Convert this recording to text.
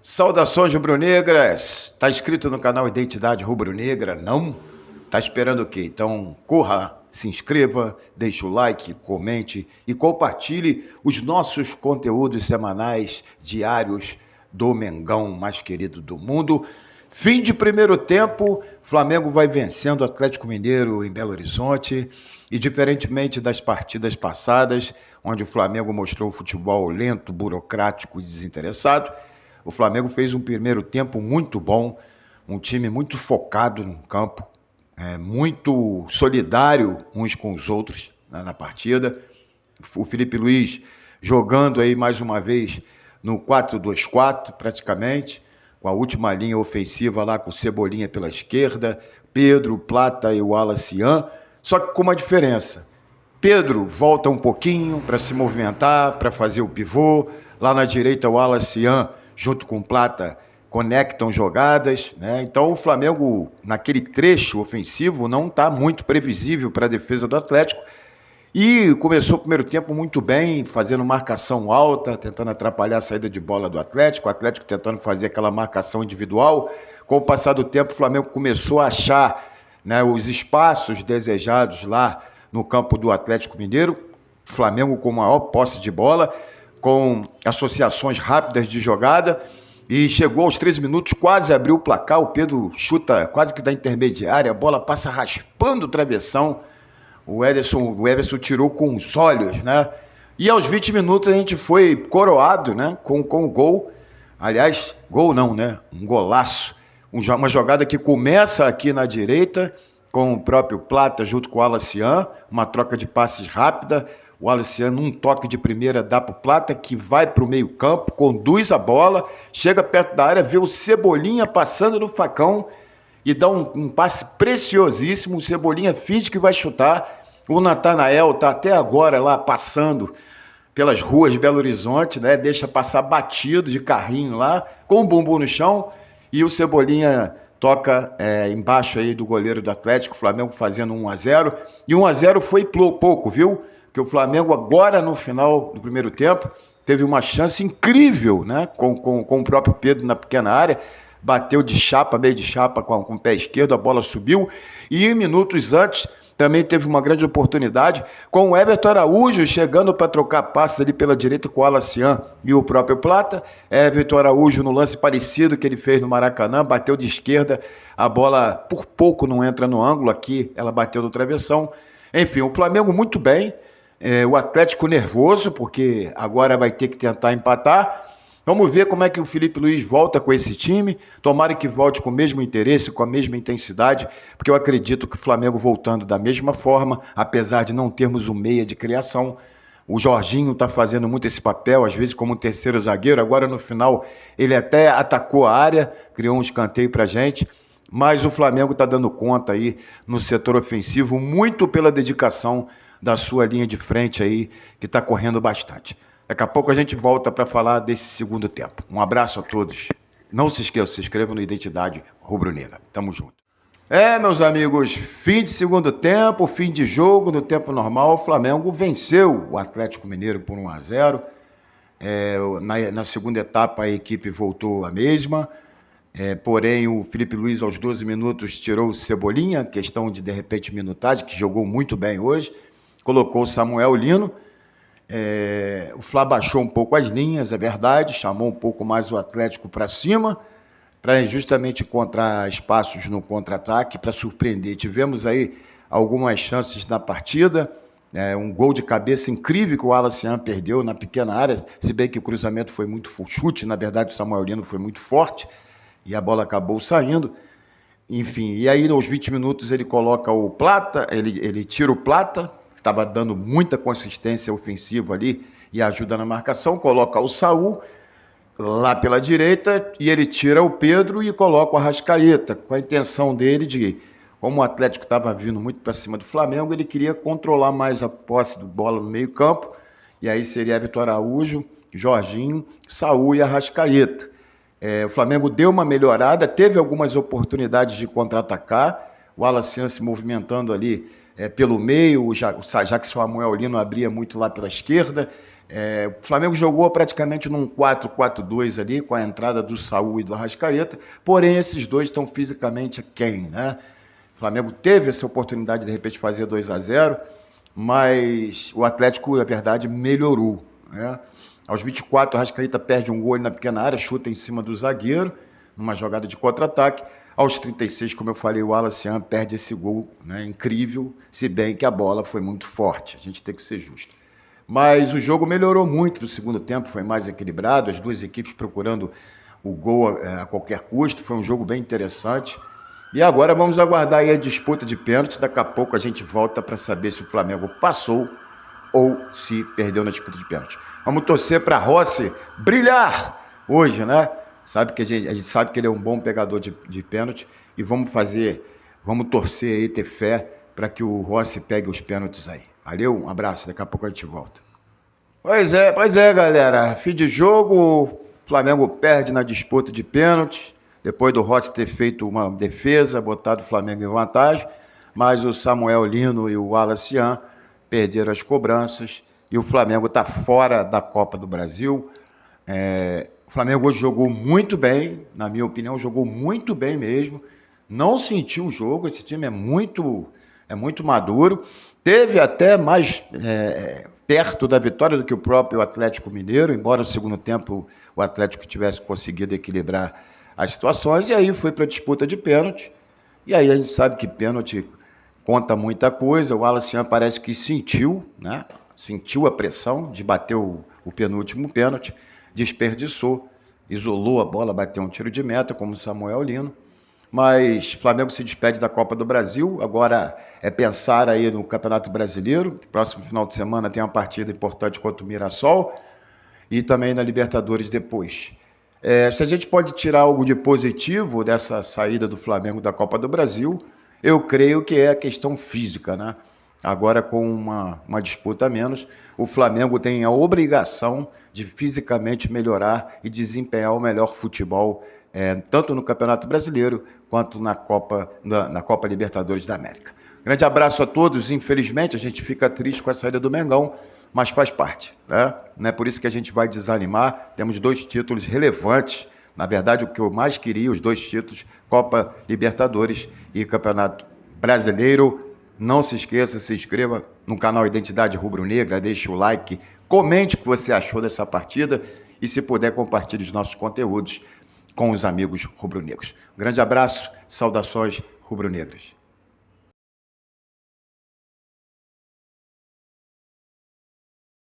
Saudações rubro-negras! Tá inscrito no canal Identidade Rubro-Negra? Não? Tá esperando o quê? Então corra, se inscreva, deixe o like, comente e compartilhe os nossos conteúdos semanais, diários do Mengão mais querido do mundo. Fim de primeiro tempo, Flamengo vai vencendo o Atlético Mineiro em Belo Horizonte e, diferentemente das partidas passadas, onde o Flamengo mostrou um futebol lento, burocrático e desinteressado, o Flamengo fez um primeiro tempo muito bom, um time muito focado no campo, muito solidário uns com os outros, né, na partida. O Felipe Luiz jogando aí mais uma vez no 4-2-4 praticamente, com a última linha ofensiva lá com o Cebolinha pela esquerda, Pedro, Plata e o Wallace, só que com uma diferença. Pedro volta um pouquinho para se movimentar, para fazer o pivô. Lá na direita, o Wallace junto com o Plata conectam jogadas, né? Então o Flamengo, naquele trecho ofensivo, não está muito previsível para a defesa do Atlético. E começou o primeiro tempo muito bem, fazendo marcação alta, tentando atrapalhar a saída de bola do Atlético, o Atlético tentando fazer aquela marcação individual. Com o passar do tempo, o Flamengo começou a achar, né, os espaços desejados lá no campo do Atlético Mineiro. Flamengo com maior posse de bola, com associações rápidas de jogada, e chegou aos 13 minutos, quase abriu o placar. O Pedro chuta quase que da intermediária, a bola passa raspando o travessão. O Everson tirou com os olhos, né? E aos 20 minutos a gente foi coroado, né, com o gol. Aliás, gol não, né? Um golaço. Uma jogada que começa aqui na direita, com o próprio Plata junto com o Alacian, uma troca de passes rápida. O Alacian, num toque de primeira, dá para o Plata, que vai para o meio campo, conduz a bola, chega perto da área, vê o Cebolinha passando no facão e dá um passe preciosíssimo. O Cebolinha finge que vai chutar. O Natanael está até agora lá passando pelas ruas de Belo Horizonte, né? Deixa passar batido de carrinho lá, com o bumbum no chão, e o Cebolinha toca embaixo aí do goleiro do Atlético, o Flamengo fazendo 1-0. E 1-0 foi pouco, viu? Porque o Flamengo agora no final do primeiro tempo teve uma chance incrível, né? Com o próprio Pedro na pequena área, bateu de chapa, meio de chapa com o pé esquerdo, a bola subiu, e minutos antes também teve uma grande oportunidade com o Everton Araújo chegando para trocar passes ali pela direita com o Alacian e o próprio Plata. Everton Araújo no lance parecido que ele fez no Maracanã, bateu de esquerda, a bola por pouco não entra no ângulo, aqui ela bateu no travessão. Enfim, o Flamengo muito bem, o Atlético nervoso, porque agora vai ter que tentar empatar. Vamos ver como é que o Felipe Luiz volta com esse time. Tomara que volte com o mesmo interesse, com a mesma intensidade, porque eu acredito que o Flamengo voltando da mesma forma, apesar de não termos um meia de criação. O Jorginho está fazendo muito esse papel, às vezes como um terceiro zagueiro. Agora no final ele até atacou a área, criou um escanteio para a gente. Mas o Flamengo está dando conta aí no setor ofensivo, muito pela dedicação da sua linha de frente aí, que está correndo bastante. Daqui a pouco a gente volta para falar desse segundo tempo. Um abraço a todos. Não se esqueça, se inscreva no Identidade Rubro-Negra. Tamo junto. Meus amigos, fim de segundo tempo, fim de jogo, no tempo normal, o Flamengo venceu o Atlético Mineiro por 1-0. Na segunda etapa a equipe voltou a mesma, porém o Felipe Luiz aos 12 minutos tirou o Cebolinha, questão de repente minutagem, que jogou muito bem hoje, colocou o Samuel Lino. O Fla baixou um pouco as linhas, é verdade, chamou um pouco mais o Atlético para cima, para justamente encontrar espaços no contra-ataque, para surpreender. Tivemos aí algumas chances na partida, um gol de cabeça incrível que o Alacian perdeu na pequena área, se bem que o cruzamento foi muito chute, na verdade o Samuel Lino foi muito forte, e a bola acabou saindo. Enfim, e aí aos 20 minutos ele coloca o Plata, ele tira o Plata, estava dando muita consistência ofensiva ali e ajuda na marcação, coloca o Saul lá pela direita e ele tira o Pedro e coloca o Arrascaeta, com a intenção dele de, como o Atlético estava vindo muito para cima do Flamengo, ele queria controlar mais a posse do bola no meio campo, e aí seria Everton Araújo, Jorginho, Saul e Arrascaeta. O Flamengo deu uma melhorada, teve algumas oportunidades de contra-atacar, o Alacian se movimentando ali pelo meio, já que o Samuel Lino abria muito lá pela esquerda, O Flamengo jogou praticamente num 4-4-2 ali, com a entrada do Saúl e do Arrascaeta, porém esses dois estão fisicamente aquém, né? O Flamengo teve essa oportunidade de repente fazer 2-0, mas o Atlético, na verdade, melhorou, né? Aos 24, o Arrascaeta perde um gol na pequena área, chuta em cima do zagueiro, numa jogada de contra-ataque. Aos 36, como eu falei, o Wallace perde esse gol, né, incrível, se bem que a bola foi muito forte, a gente tem que ser justo. Mas o jogo melhorou muito no segundo tempo, foi mais equilibrado, as duas equipes procurando o gol a qualquer custo, foi um jogo bem interessante. E agora vamos aguardar aí a disputa de pênaltis, daqui a pouco a gente volta para saber se o Flamengo passou ou se perdeu na disputa de pênalti. Vamos torcer para Rossi brilhar hoje, né? A gente sabe que ele é um bom pegador de pênalti e vamos torcer aí, ter fé para que o Rossi pegue os pênaltis aí. Valeu, um abraço, daqui a pouco a gente volta. Pois é, galera. Fim de jogo, o Flamengo perde na disputa de pênaltis, depois do Rossi ter feito uma defesa, botado o Flamengo em vantagem, mas o Samuel Lino e o Wallace perderam as cobranças e o Flamengo está fora da Copa do Brasil. O Flamengo hoje jogou muito bem, na minha opinião, jogou muito bem mesmo. Não sentiu o jogo, esse time é muito maduro. Teve até mais perto da vitória do que o próprio Atlético Mineiro, embora no segundo tempo o Atlético tivesse conseguido equilibrar as situações, e aí foi para a disputa de pênalti. E aí a gente sabe que pênalti conta muita coisa. O Wallace parece que sentiu, né? Sentiu a pressão de bater o penúltimo pênalti, desperdiçou, isolou a bola, bateu um tiro de meta, como o Samuel Lino. Mas o Flamengo se despede da Copa do Brasil, agora é pensar aí no Campeonato Brasileiro. Próximo final de semana tem uma partida importante contra o Mirassol e também na Libertadores depois. Se a gente pode tirar algo de positivo dessa saída do Flamengo da Copa do Brasil, eu creio que é a questão física, né? Agora com uma disputa a menos, o Flamengo tem a obrigação de fisicamente melhorar e desempenhar o melhor futebol, tanto no Campeonato Brasileiro quanto na Copa Libertadores da América. Grande abraço a todos. Infelizmente, a gente fica triste com a saída do Mengão, mas faz parte, né? Não é por isso que a gente vai desanimar. Temos 2 títulos relevantes. Na verdade, o que eu mais queria, os 2 títulos, Copa Libertadores e Campeonato Brasileiro. Não se esqueça, se inscreva no canal Identidade Rubro-Negra, deixe o like, comente o que você achou dessa partida e, se puder, compartilhe os nossos conteúdos com os amigos rubro-negros. Um grande abraço, saudações rubro-negras.